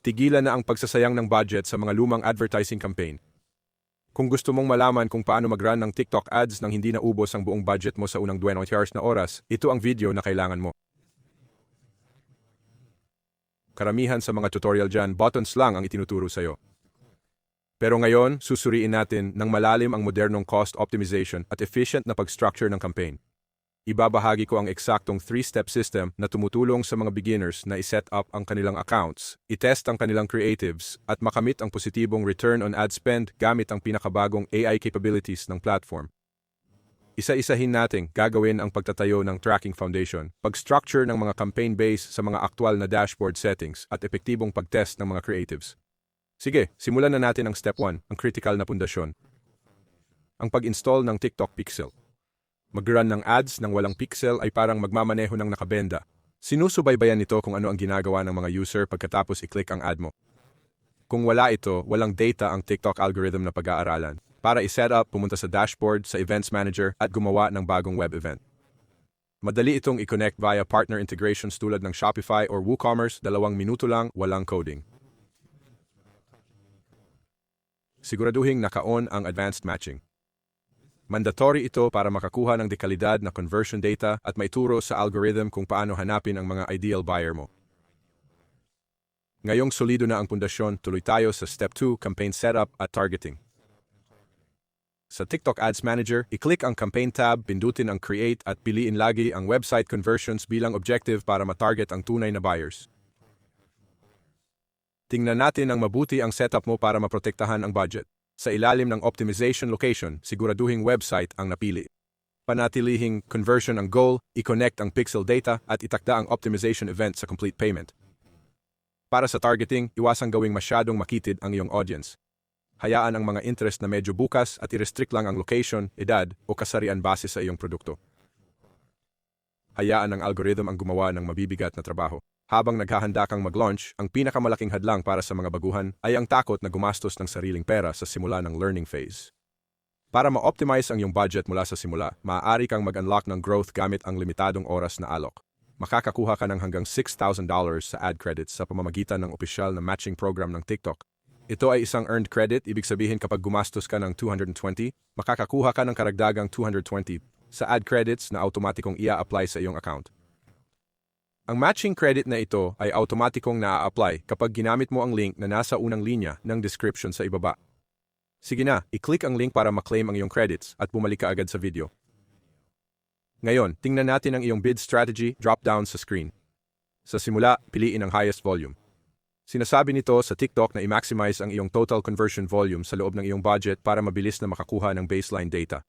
tigilan na ang pagsasayang ng budget sa mga lumang advertising campaign. Kung gusto mong malaman kung paano mag-run ng TikTok ads nang hindi naubos ang buong budget mo sa unang 20 hours na oras, ito ang video na kailangan mo. Karamihan sa mga tutorial dyan, buttons lang ang itinuturo sa'yo. Pero ngayon, susuriin natin ng malalim ang modernong cost optimization at efficient na pag-structure ng campaign. Ibabahagi ko ang eksaktong 3-step system na tumutulong sa mga beginners na i-set up ang kanilang accounts, i-test ang kanilang creatives, at makamit ang positibong return on ad spend gamit ang pinakabagong AI capabilities ng platform. Isa-isahin nating gagawin ang pagtatayo ng tracking foundation, pag-structure ng mga campaign base sa mga aktwal na dashboard settings, at epektibong pag-test ng mga creatives. Sige, simulan na natin ang step 1, ang critical na pundasyon. Ang pag-install ng TikTok Pixel. Mag-run ng ads ng walang pixel ay parang magmamaneho ng nakabenda. Sinusubaybayan nito kung ano ang ginagawa ng mga user pagkatapos i-click ang ad mo. Kung wala ito, walang data ang TikTok algorithm na pag-aaralan. Para i-set up, pumunta sa dashboard, sa Events Manager, at gumawa ng bagong web event. Madali itong i-connect via partner integrations tulad ng Shopify or WooCommerce, 2 minuto lang, walang coding. Siguraduhin naka-on ang advanced matching. Mandatory ito para makakuha ng dekalidad na conversion data at maituro sa algorithm kung paano hanapin ang mga ideal buyer mo. Ngayong solido na ang pundasyon, tuloy tayo sa Step 2, Campaign Setup at Targeting. Sa TikTok Ads Manager, i-click ang Campaign tab, pindutin ang Create at piliin lagi ang website conversions bilang objective para matarget ang tunay na buyers. Tingnan natin ang mabuti ang setup mo para maprotektahan ang budget. Sa ilalim ng optimization location, siguraduhing website ang napili. Panatilihing conversion ang goal, i-connect ang pixel data at itakda ang optimization event sa complete payment. Para sa targeting, iwasang gawing masyadong makitid ang iyong audience. Hayaan ang mga interest na medyo bukas at i-restrict lang ang location, edad o kasarian base sa iyong produkto. Hayaan ang algorithm ang gumawa ng mabibigat na trabaho. Habang naghahanda kang mag-launch, ang pinakamalaking hadlang para sa mga baguhan ay ang takot na gumastos ng sariling pera sa simula ng learning phase. Para ma-optimize ang iyong budget mula sa simula, maaari kang mag-unlock ng growth gamit ang limitadong oras na alok. Makakakuha ka ng hanggang $6,000 sa ad credits sa pamamagitan ng opisyal na matching program ng TikTok. Ito ay isang earned credit, ibig sabihin kapag gumastos ka ng $220, makakakuha ka ng karagdagang $220 sa ad credits na automatikong ia-apply sa iyong account. Ang matching credit na ito ay automatikong na-apply kapag ginamit mo ang link na nasa unang linya ng description sa ibaba. Sige na, i-click ang link para ma-claim ang iyong credits at bumalik ka agad sa video. Ngayon, tingnan natin ang iyong bid strategy drop-down sa screen. Sa simula, piliin ang highest volume. Sinasabi nito sa TikTok na i-maximize ang iyong total conversion volume sa loob ng iyong budget para mabilis na makakuha ng baseline data.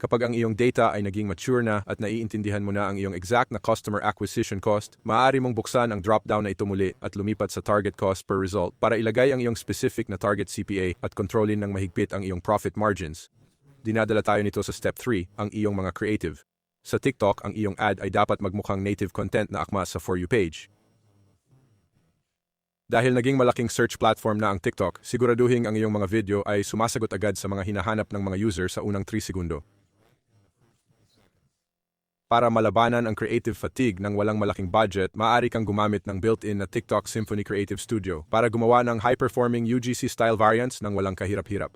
Kapag ang iyong data ay naging mature na at naiintindihan mo na ang iyong exact na customer acquisition cost, maaari mong buksan ang drop-down na ito muli at lumipat sa target cost per result para ilagay ang iyong specific na target CPA at kontrolin ng mahigpit ang iyong profit margins. Dinadala tayo nito sa Step 3, ang iyong mga creative. Sa TikTok, ang iyong ad ay dapat magmukhang native content na akma sa For You page. Dahil naging malaking search platform na ang TikTok, siguraduhin ang iyong mga video ay sumasagot agad sa mga hinahanap ng mga user sa unang 3 segundo. Para malabanan ang creative fatigue ng walang malaking budget, maaari kang gumamit ng built-in na TikTok Symphony Creative Studio para gumawa ng high-performing UGC-style variants ng walang kahirap-hirap.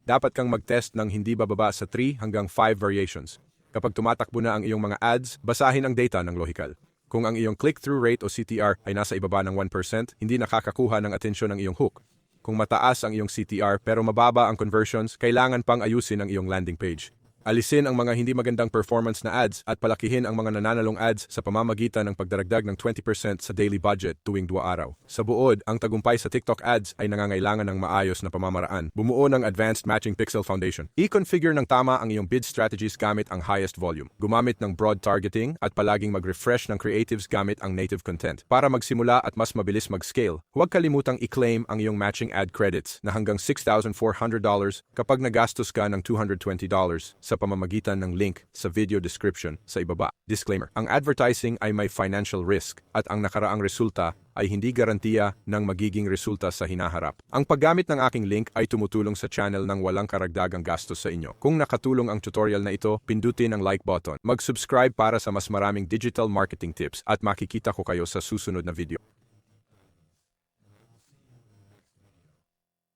Dapat kang mag-test ng hindi bababa sa 3 hanggang 5 variations. Kapag tumatakbo na ang iyong mga ads, basahin ang data ng lohikal. Kung ang iyong click-through rate o CTR ay nasa ibaba ng 1%, hindi nakakakuha ng atensyon ng iyong hook. Kung mataas ang iyong CTR pero mababa ang conversions, kailangan pang ayusin ang iyong landing page. Alisin ang mga hindi magandang performance na ads at palakihin ang mga nananalong ads sa pamamagitan ng pagdaragdag ng 20% sa daily budget tuwing 2 araw. Sa buod, ang tagumpay sa TikTok ads ay nangangailangan ng maayos na pamamaraan. Bumuo ng Advanced Matching Pixel Foundation. I-configure ng tama ang iyong bid strategies gamit ang highest volume. Gumamit ng broad targeting at palaging mag-refresh ng creatives gamit ang native content. Para magsimula at mas mabilis mag-scale, huwag kalimutang i-claim ang iyong matching ad credits na hanggang $6,400 kapag nagastos ka ng $220 sa pamamagitan ng link sa video description sa ibaba. Disclaimer: ang advertising ay may financial risk at ang nakaraang resulta ay hindi garantiya ng magiging resulta sa hinaharap. Ang paggamit ng aking link ay tumutulong sa channel ng walang karagdagang gastos sa inyo. Kung nakatulong ang tutorial na ito, pindutin ang like button. Mag-subscribe para sa mas maraming digital marketing tips at makikita ko kayo sa susunod na video.